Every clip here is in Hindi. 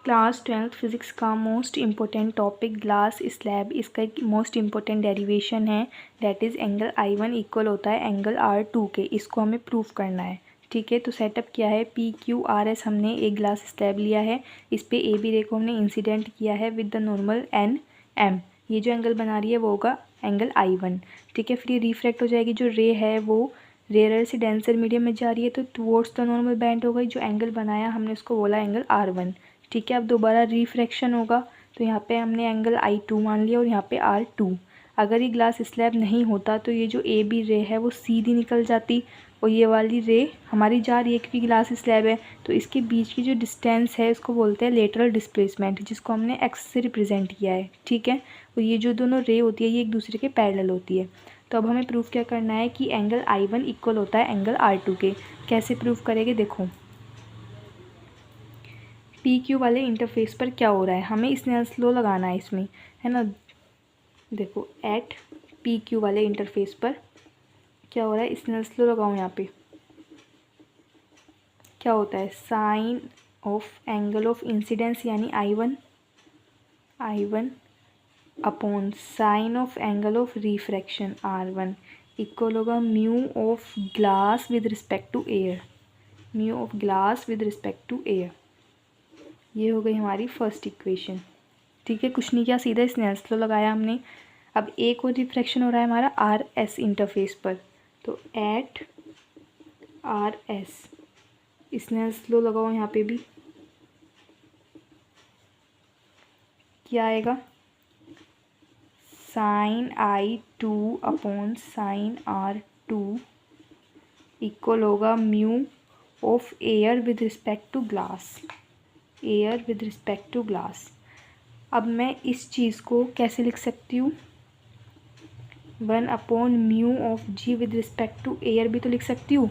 क्लास 12th फिज़िक्स का most important topic glass slab, इसका एक मोस्ट इम्पोर्टेंट डेरिवेशन है, that is angle I1 equal होता है एंगल R2 के। इसको हमें प्रूफ करना है, ठीक है। तो सेटअप क्या है, PQRS हमने एक ग्लास स्लैब लिया है, इस पे AB रे को हमने इंसिडेंट किया है विद द नॉर्मल NM। ये जो एंगल बना रही है वो होगा एंगल I1, ठीक है। फिर ये रिफ्रैक्ट हो जाएगी, जो रे है वो रेयर से डेंसर मीडियम में जा रही है तो टुवर्ड्स द नॉर्मल बेंड हो गई। जो एंगल बनाया हमने उसको बोला एंगल R1, ठीक है। अब दोबारा रिफ्रैक्शन होगा तो यहाँ पे हमने एंगल I2 मान लिया और यहाँ पे R2। अगर ये ग्लास स्लैब नहीं होता तो ये जो AB रे है वो सीधी निकल जाती और ये वाली रे हमारी जा रही है क्योंकि ग्लास स्लैब है, तो इसके बीच की जो डिस्टेंस है इसको बोलते हैं लेटरल डिस्प्लेसमेंट, जिसको हमने x से रिप्रेजेंट किया है, ठीक है। और ये जो दोनों रे होती है ये एक दूसरे के पैरेलल होती है। तो अब हमें प्रूफ क्या करना है कि एंगल I1 इक्वल होता है एंगल R2 के। कैसे प्रूफ करेंगे, देखो PQ वाले इंटरफेस पर क्या हो रहा है, हमें स्नेल्स लॉ लगाना है इसमें, है ना। देखो एट PQ वाले इंटरफेस पर क्या हो रहा है, स्नेल्स लॉ लगाओ। यहाँ पे क्या होता है, sine of angle of incidence यानी I1 upon sine of angle of refraction R1 equal होगा mu of glass with respect to air, mu of glass with respect to air. ये हो गई हमारी फर्स्ट इक्वेशन, ठीक है। कुछ नहीं किया, सीधा स्नेल्स लॉ लगाया हमने। अब एक और रिफ्रैक्शन हो रहा है हमारा RS इंटरफेस पर, तो एट RS स्नेल्स लॉ लगाओ। यहाँ पे भी क्या आएगा, sine I2 upon sine R2 equal होगा mu of air with respect to glass, air with respect to glass. अब मैं इस चीज़ को कैसे लिख सकती हूँ, 1 upon mu of G with respect to air भी तो लिख सकती हूँ।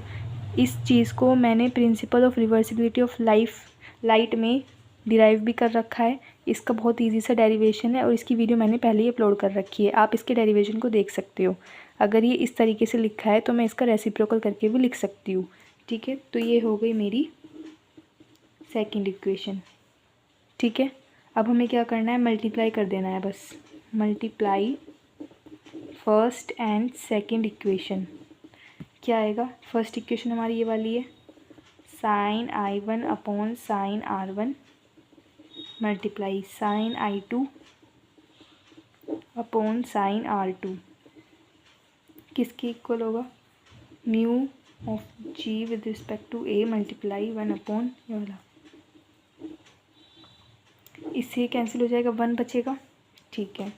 इस चीज़ को मैंने principle of reversibility of light में डिराइव भी कर रखा है। इसका बहुत इजी सा डेरिवेशन है और इसकी वीडियो मैंने पहले ही अपलोड कर रखी है, आप इसके डेरिवेशन को देख सकते हो। अगर ये इस तरीके से लिखा है तो मैं इसका रेसिप्रोकल करके भी लिख सकती हूँ, ठीक है। तो ये हो गई मेरी सेकंड इक्वेशन, ठीक है। अब हमें क्या करना है, मल्टीप्लाई कर देना है बस, multiply first and second equation. क्या आएगा, फर्स्ट इक्वेशन हमारी ये वाली है, sine I1 upon sine R1 multiply sine I2 upon sine R2 किसके इक्वल होगा, mu of G with respect to A multiply 1 upon ये वाला, इससे कैंसिल हो जाएगा, 1 बचेगा, ठीक है।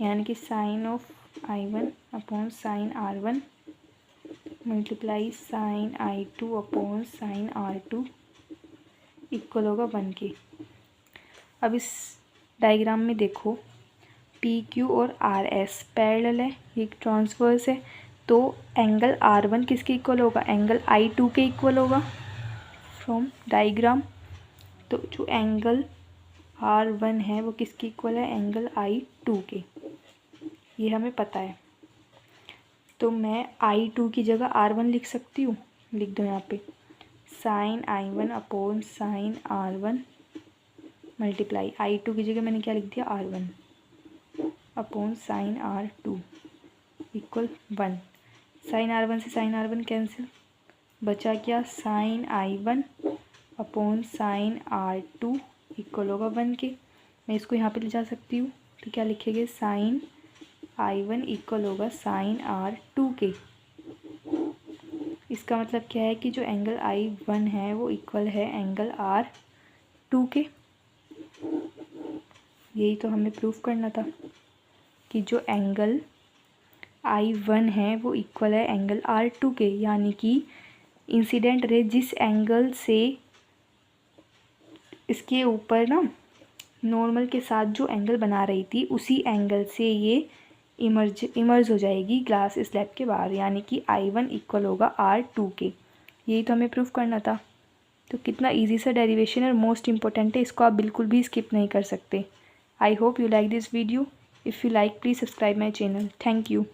यानी कि sine of I1 upon sine R1 multiply sine I2 upon sine R2 equal होगा 1 के। अब इस डायग्राम में देखो PQ और RS पैरेलल है, ये ट्रांसवर्स है, तो एंगल R1 किसके इक्वल होगा, एंगल I2 के इक्वल होगा फ्रॉम डायग्राम। तो जो एंगल R1 है वो किसके इक्वल है, एंगल I2 के, ये हमें पता है। तो मैं I2 की जगह R1 लिख सकती हूँ, लिख दो यहाँ पे sign I1 upon sine R1 multiply I2 की जगह मैंने क्या लिख दिया, R1 upon sine R2 equal 1। Sign R1 से साइन R1 कैंसिल, बचा क्या, sign I1 upon sine R2 equal होगा 1 के। मैं इसको यहाँ पे ले जा सकती हूँ, तो क्या लिखेंगे, साइन I1 इक्वल होगा साइन R2 के। इसका मतलब क्या है कि जो एंगल I1 है वो इक्वल है एंगल R2 के। यही तो हमें प्रूफ करना था कि जो एंगल I1 है वो इक्वल है एंगल R2 के, यानी कि इंसिडेंट रे जिस एंगल से इसके ऊपर ना नॉर्मल के साथ जो एंगल बना रही थी उसी एंगल से ये इमर्ज हो जाएगी ग्लास स्लैब के बाहर, यानी कि I1 इक्वल होगा R2 के। यही तो हमें प्रूफ करना था। तो कितना इजी सा डेरिवेशन है और मोस्ट इम्पोर्टेंट है, इसको आप बिल्कुल भी स्किप नहीं कर सकते। I hope you like this video. If you like please subscribe my channel. Thank you.